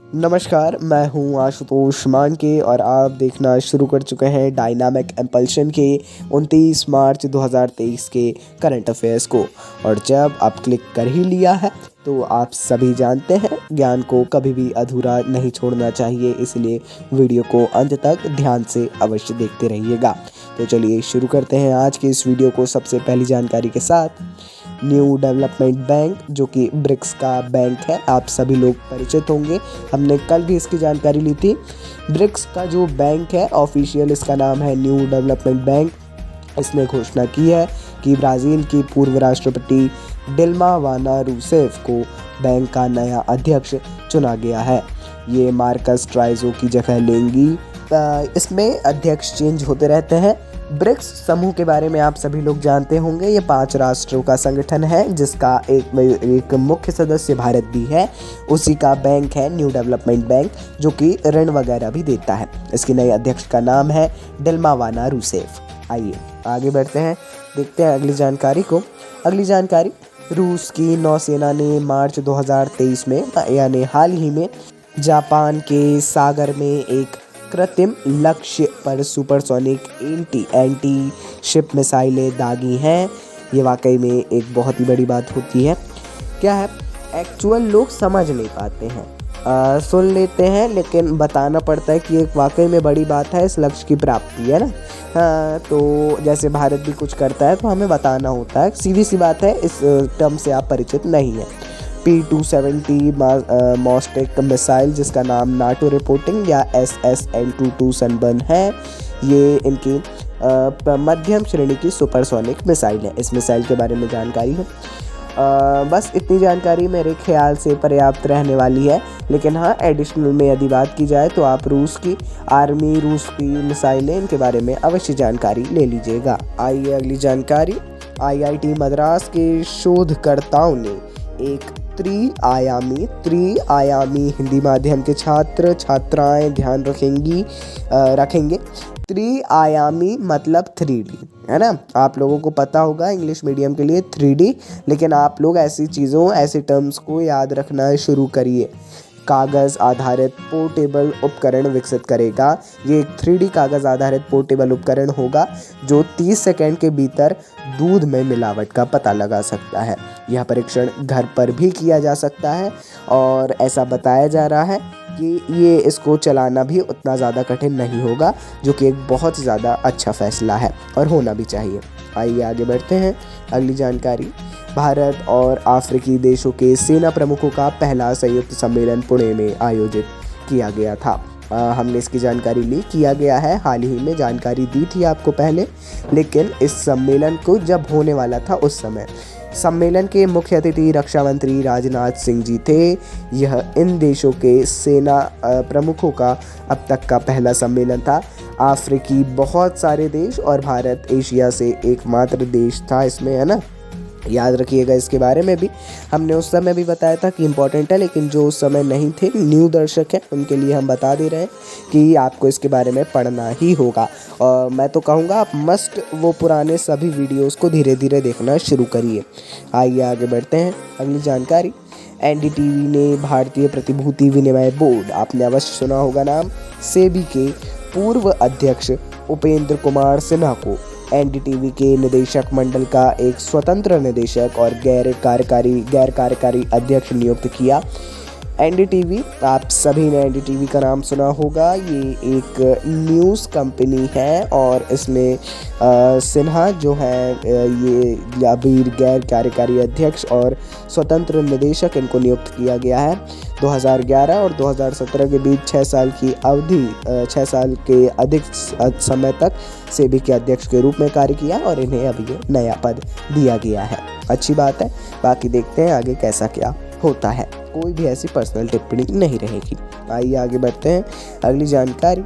नमस्कार, मैं हूँ आशुतोष मानके और आप देखना शुरू कर चुके हैं डायनामिक इम्पल्शन के 29 मार्च 2023 के करंट अफेयर्स को। और जब आप क्लिक कर ही लिया है तो आप सभी जानते हैं ज्ञान को कभी भी अधूरा नहीं छोड़ना चाहिए, इसलिए वीडियो को अंत तक ध्यान से अवश्य देखते रहिएगा। तो चलिए शुरू करते हैं आज के इस वीडियो को सबसे पहली जानकारी के साथ। न्यू डेवलपमेंट बैंक जो कि ब्रिक्स का बैंक है, आप सभी लोग परिचित होंगे, हमने कल भी इसकी जानकारी ली थी। ब्रिक्स का जो बैंक है ऑफिशियल इसका नाम है न्यू डेवलपमेंट बैंक। इसने घोषणा की है कि ब्राज़ील की पूर्व राष्ट्रपति डिल्मा वाना रूसेफ को बैंक का नया अध्यक्ष चुना गया है। ये मार्कस ट्राइजो की जगह लेंगी। इसमें अध्यक्ष चेंज होते रहते हैं। ब्रिक्स समूह के बारे में आप सभी लोग जानते होंगे, ये 5 राष्ट्रों का संगठन है जिसका एक मुख्य सदस्य भारत भी है। उसी का बैंक है न्यू डेवलपमेंट बैंक जो कि ऋण वगैरह भी देता है। इसके नए अध्यक्ष का नाम है डिल्मा वाना रूसेफ। आइए आगे बढ़ते हैं, देखते हैं अगली जानकारी को। अगली जानकारी, रूस की नौसेना ने मार्च 2023 में यानी हाल ही में जापान के सागर में एक कृत्रिम लक्ष्य पर सुपरसोनिक एंटी शिप मिसाइलें दागी हैं। ये वाकई में एक बहुत ही बड़ी बात होती है। क्या है, एक्चुअल लोग समझ नहीं पाते हैं, सुन लेते हैं लेकिन बताना पड़ता है कि एक वाकई में बड़ी बात है, इस लक्ष्य की प्राप्ति है ना। तो जैसे भारत भी कुछ करता है तो हमें बताना होता है, सीधी सी बात है। इस टर्म से आप परिचित नहीं हैं। P270 मॉस्टेक मिसाइल जिसका नाम नाटो रिपोर्टिंग या SSN-22 सनबर्न है, ये इनकी मध्यम श्रेणी की सुपरसोनिक मिसाइल है। इस मिसाइल के बारे में जानकारी है, बस इतनी जानकारी मेरे ख्याल से पर्याप्त रहने वाली है। लेकिन हाँ, एडिशनल में यदि बात की जाए तो आप रूस की आर्मी, रूस की मिसाइलें, इनके बारे में अवश्य जानकारी ले लीजिएगा। आइए अगली जानकारी। IIT मद्रास के शोधकर्ताओं ने एक त्रिआयामी हिंदी माध्यम के छात्र छात्राएं ध्यान रखेंगे। त्रिआयामी मतलब 3D है ना। आप लोगों को पता होगा इंग्लिश मीडियम के लिए 3D, लेकिन आप लोग ऐसी चीज़ों, ऐसे टर्म्स को याद रखना शुरू करिए। कागज़ आधारित पोर्टेबल उपकरण विकसित करेगा। ये एक 3D कागज़ आधारित पोर्टेबल उपकरण होगा जो 30 सेकंड के भीतर दूध में मिलावट का पता लगा सकता है। यह परीक्षण घर पर भी किया जा सकता है और ऐसा बताया जा रहा है कि इसको चलाना भी उतना ज़्यादा कठिन नहीं होगा, जो कि एक बहुत ज़्यादा अच्छा फैसला है और होना भी चाहिए। आइए आगे बढ़ते हैं। अगली जानकारी, भारत और अफ्रीकी देशों के सेना प्रमुखों का पहला संयुक्त सम्मेलन पुणे में आयोजित किया गया था। हमने इसकी जानकारी ली, किया गया है, हाल ही में जानकारी दी थी आपको पहले। लेकिन इस सम्मेलन को जब होने वाला था उस समय सम्मेलन के मुख्य अतिथि रक्षा मंत्री राजनाथ सिंह जी थे। यह इन देशों के सेना प्रमुखों का अब तक का पहला सम्मेलन था। अफ्रीकी बहुत सारे देश और भारत एशिया से एकमात्र देश था इसमें, है ना। याद रखिएगा, इसके बारे में भी हमने उस समय भी बताया था कि इम्पोर्टेंट है, लेकिन जो उस समय नहीं थे, न्यू दर्शक हैं, उनके लिए हम बता दे रहे हैं कि आपको इसके बारे में पढ़ना ही होगा। और मैं तो कहूँगा आप मस्ट वो पुराने सभी वीडियोस को धीरे धीरे देखना शुरू करिए। आइए आगे बढ़ते हैं। अगली जानकारी, NDTV ने भारतीय प्रतिभूति विनिमय बोर्ड, आपने अवश्य सुना होगा नाम, सेबी के पूर्व अध्यक्ष उपेंद्र कुमार सिन्हा को NDTV के निदेशक मंडल का एक स्वतंत्र निदेशक और गैर कार्यकारी अध्यक्ष नियुक्त किया। NDTV, आप सभी ने NDTV का नाम सुना होगा। ये एक न्यूज़ कंपनी है और इसमें सिन्हा जो है ये अभी गैर कार्यकारी अध्यक्ष और स्वतंत्र निदेशक, इनको नियुक्त किया गया है। 2011 और 2017 के बीच 6 साल की अवधि, 6 साल के अधिक समय तक सेबी के अध्यक्ष के रूप में कार्य किया और इन्हें अभी ये नया पद दिया गया है। अच्छी बात है, बाकी देखते हैं आगे कैसा क्या होता है। कोई भी ऐसी पर्सनल टिप्पणी नहीं रहेगी। आइए आगे बढ़ते हैं। अगली जानकारी,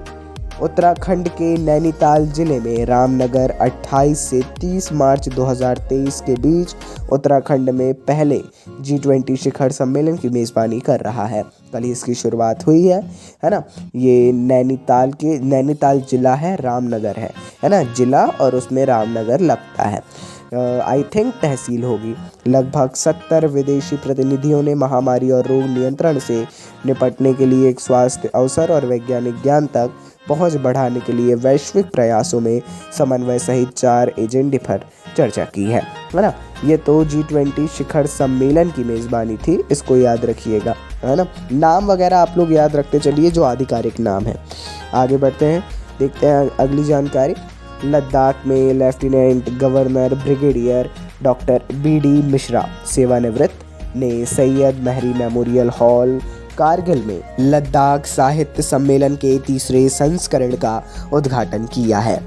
उत्तराखंड के नैनीताल जिले में रामनगर 28 से 30 मार्च 2023 के बीच उत्तराखंड में पहले G20 शिखर सम्मेलन की मेज़बानी कर रहा है। कल ही इसकी शुरुआत हुई है ना। ये नैनीताल जिला है, रामनगर है ना, जिला और उसमें रामनगर लगता है। आई थिंक तहसील होगी। लगभग 70 विदेशी प्रतिनिधियों ने महामारी और रोग नियंत्रण से निपटने के लिए एक स्वास्थ्य अवसर और वैज्ञानिक ज्ञान तक पहुंच बढ़ाने के लिए वैश्विक प्रयासों में समन्वय सहित 4 एजेंडे पर चर्चा की है ना। ये तो G20 शिखर सम्मेलन की मेज़बानी थी, इसको याद रखिएगा, है ना। नाम वगैरह आप लोग याद रखते चलिए जो आधिकारिक नाम है। आगे बढ़ते हैं, देखते हैं अगली जानकारी। लद्दाख में lieutenant governor brigadier doctor BD Mishra सेवानिवृत्त ने सैयद महरी मेमोरियल हॉल कारगिल में लद्दाख साहित्य सम्मेलन के 3रे संस्करण का उद्घाटन किया है।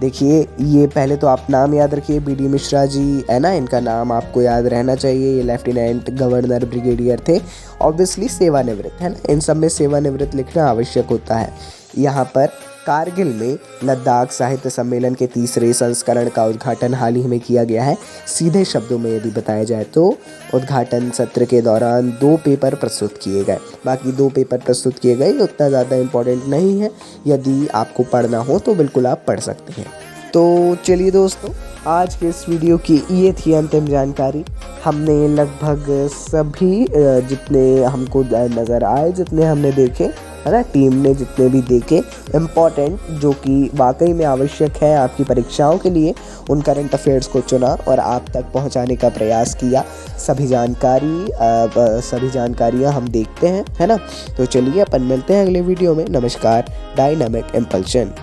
देखिए, ये पहले तो आप नाम याद रखिए, BD मिश्रा जी, है ना, इनका नाम आपको याद रहना चाहिए। ये लेफ्टिनेंट गवर्नर ब्रिगेडियर थे, ऑब्वियसली सेवानिवृत्त, है ना। इन सब में सेवानिवृत्त लिखना आवश्यक होता है। यहाँ पर कारगिल में लद्दाख साहित्य सम्मेलन के 3रे संस्करण का उद्घाटन हाल ही में किया गया है। सीधे शब्दों में यदि बताया जाए तो उद्घाटन सत्र के दौरान 2 पेपर प्रस्तुत किए गए। बाकी 2 पेपर प्रस्तुत किए गए, उतना ज़्यादा इम्पोर्टेंट नहीं है, यदि आपको पढ़ना हो तो बिल्कुल आप पढ़ सकते हैं। तो चलिए दोस्तों, आज के इस वीडियो की ये थी अंतिम जानकारी। हमने लगभग सभी जितने हमको नज़र आए, जितने हमने देखे, है ना, टीम ने जितने भी देखे इम्पॉर्टेंट, जो कि वाकई में आवश्यक है आपकी परीक्षाओं के लिए, उन करंट अफेयर्स को चुना और आप तक पहुंचाने का प्रयास किया। सभी जानकारियां हम देखते हैं, है ना। तो चलिए अपन मिलते हैं अगले वीडियो में। नमस्कार। Dynamic impulsion.